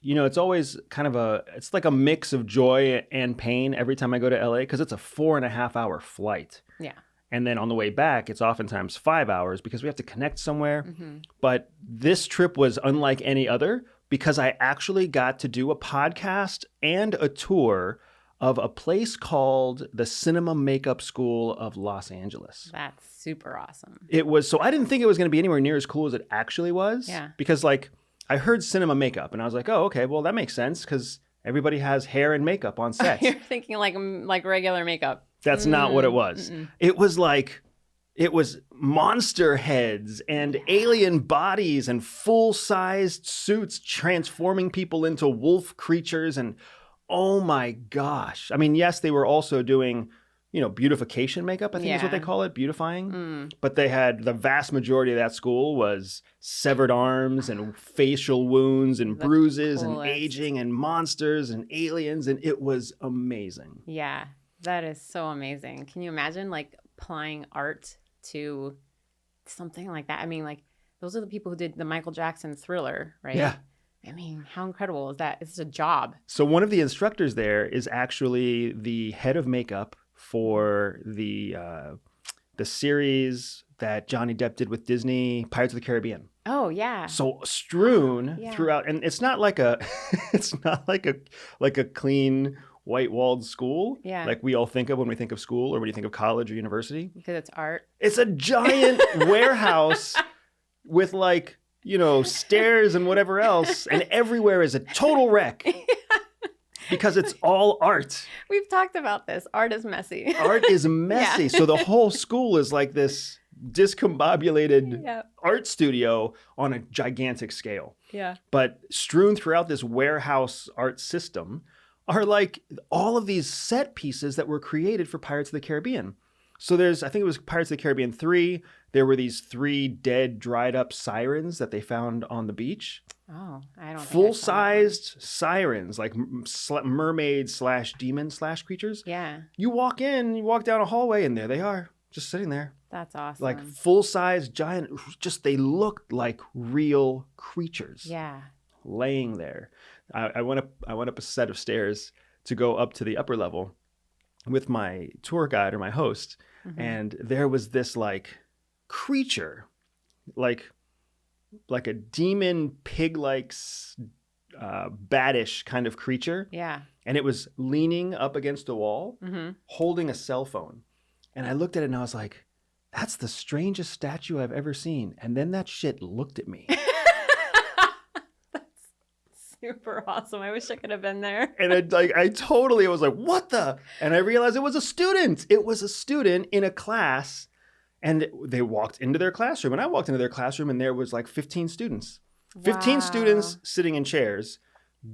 it's always it's like a mix of joy and pain every time I go to LA because it's a 4.5-hour flight. Yeah. And then on the way back, it's oftentimes 5 hours because we have to connect somewhere. Mm-hmm. But this trip was unlike any other because I actually got to do a podcast and a tour of a place called the Cinema Makeup School of Los Angeles. That's super awesome. It was, so I didn't think it was going to be anywhere near as cool as it actually was. Yeah. Because like I heard cinema makeup and I was like, oh, okay, well that makes sense because everybody has hair and makeup on sets. You're thinking like regular makeup. That's not what it was. Mm-mm. It was monster heads and alien bodies and full-sized suits transforming people into wolf creatures. And oh my gosh. I mean, yes, they were also doing, beautification makeup, I think is what they call it, beautifying. But they had the vast majority of that school was severed arms and facial wounds and bruises and aging and monsters and aliens. And it was amazing. Yeah, that is so amazing. Can you imagine like applying art to something like that? I mean, like those are the people who did the Michael Jackson Thriller, right? Yeah. I mean, how incredible is that? It's a job. So one of the instructors there is actually the head of makeup for the series that Johnny Depp did with Disney, Pirates of the Caribbean. Oh yeah. So strewn throughout, and it's not like a clean white-walled school like we all think of when we think of school or when you think of college or university. Because it's art. It's a giant warehouse with stairs and whatever else, and everywhere is a total wreck. Because it's all art. We've talked about this. Art is messy. Art is messy. So the whole school is like this discombobulated art studio on a gigantic scale. Yeah. But strewn throughout this warehouse art system are like all of these set pieces that were created for Pirates of the Caribbean. So I think it was Pirates of the Caribbean 3. There were these 3 dead, dried up sirens that they found on the beach. Oh, I don't think full-sized sirens, like mermaids / demon / creatures. Yeah. You walk down a hallway, and there they are, just sitting there. That's awesome. Like full-sized, giant, they looked like real creatures. Yeah. Laying there. I went up a set of stairs to go up to the upper level with my tour guide or my host, and there was this like creature, like a demon pig-like batish kind of creature. Yeah. And it was leaning up against a wall, holding a cell phone. And I looked at it and I was like, that's the strangest statue I've ever seen. And then that shit looked at me. That's super awesome. I wish I could have been there. And I totally was like, what the? And I realized it was a student. It was a student in a class. And they walked into their classroom. And I walked into their classroom and there was like 15 students. 15 students sitting in chairs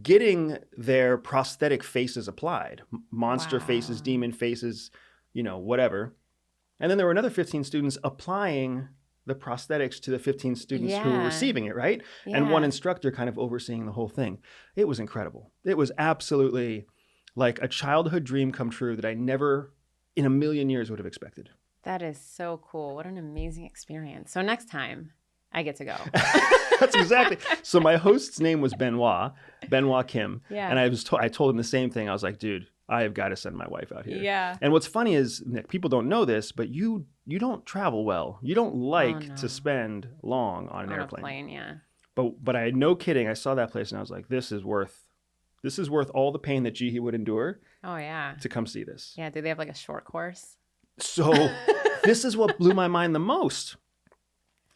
getting their prosthetic faces applied. Monster faces, demon faces, whatever. And then there were another 15 students applying the prosthetics to the 15 students who were receiving it, right? Yeah. And one instructor kind of overseeing the whole thing. It was incredible. It was absolutely like a childhood dream come true that I never in a million years would have expected. That is so cool. What an amazing experience. So next time I get to go. That's exactly. So my host's name was Benoit Kim. Yeah. And I told him the same thing. I was like, dude, I have got to send my wife out here. Yeah. And what's funny is people don't know this, but you don't travel well. You don't like to spend long on an airplane. A plane, yeah. But I no kidding, I saw that place and I was like, this is worth all the pain that Jihi would endure. Oh yeah. To come see this. Yeah. Do they have like a short course? So this is what blew my mind the most.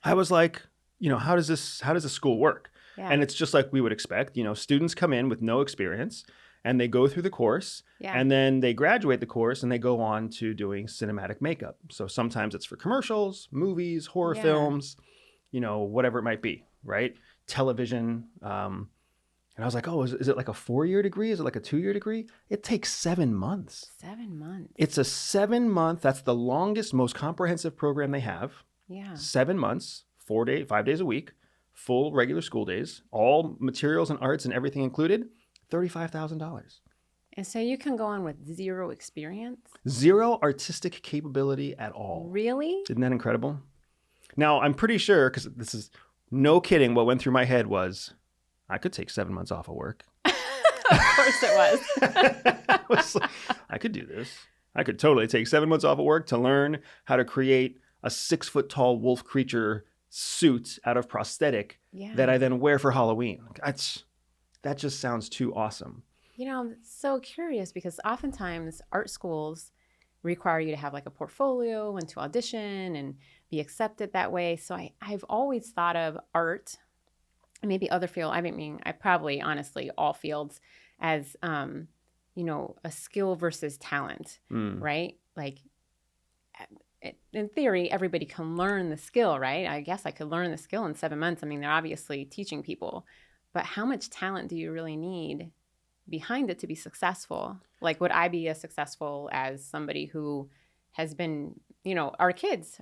I was like, how does the school work? Yeah. And it's just like we would expect. Students come in with no experience and they go through the course and then they graduate the course and they go on to doing cinematic makeup. So sometimes it's for commercials, movies, horror films, whatever it might be, right? Television. And I was like, oh, is it like a 4-year degree? Is it like a 2-year degree? It takes 7 months. 7 months. It's a 7-month. That's the longest, most comprehensive program they have. Yeah. 7 months, 5 days a week, full regular school days, all materials and arts and everything included, $35,000. And so you can go on with 0 experience? 0 artistic capability at all. Really? Isn't that incredible? Now, I'm pretty sure, because this is no kidding, what went through my head was, I could take 7 months off of work. Of course it was. I was like, I could do this. I could totally take 7 months off of work to learn how to create a 6-foot-tall wolf creature suit out of prosthetic that I then wear for Halloween. That just sounds too awesome. You know, I'm so curious because oftentimes art schools require you to have like a portfolio and to audition and be accepted that way. So I've always thought of art, and maybe other field. I mean, I probably honestly all fields as, you know, a skill versus talent, right? Like in theory, everybody can learn the skill, right? I guess I could learn the skill in 7 months. I mean, they're obviously teaching people, but how much talent do you really need behind it to be successful? Like, would I be as successful as somebody who has been, you know, our kids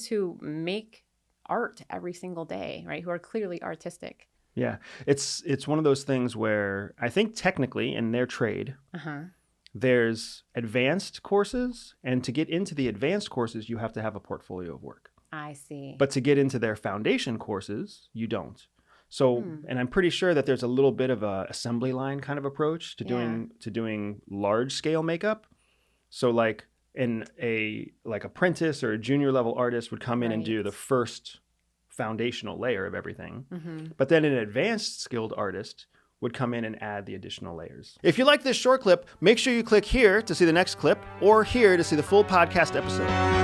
who make art every single day, right? Who are clearly artistic. Yeah. It's one of those things where I think technically in their trade, there's advanced courses, and to get into the advanced courses, you have to have a portfolio of work. I see. But to get into their foundation courses, you don't. So, and I'm pretty sure that there's a little bit of a assembly line kind of approach to doing large scale makeup. So like like apprentice or a junior level artist would come in and do the first foundational layer of everything. But then an advanced skilled artist would come in and add the additional layers. If you like this short clip, make sure you click here to see the next clip or here to see the full podcast episode.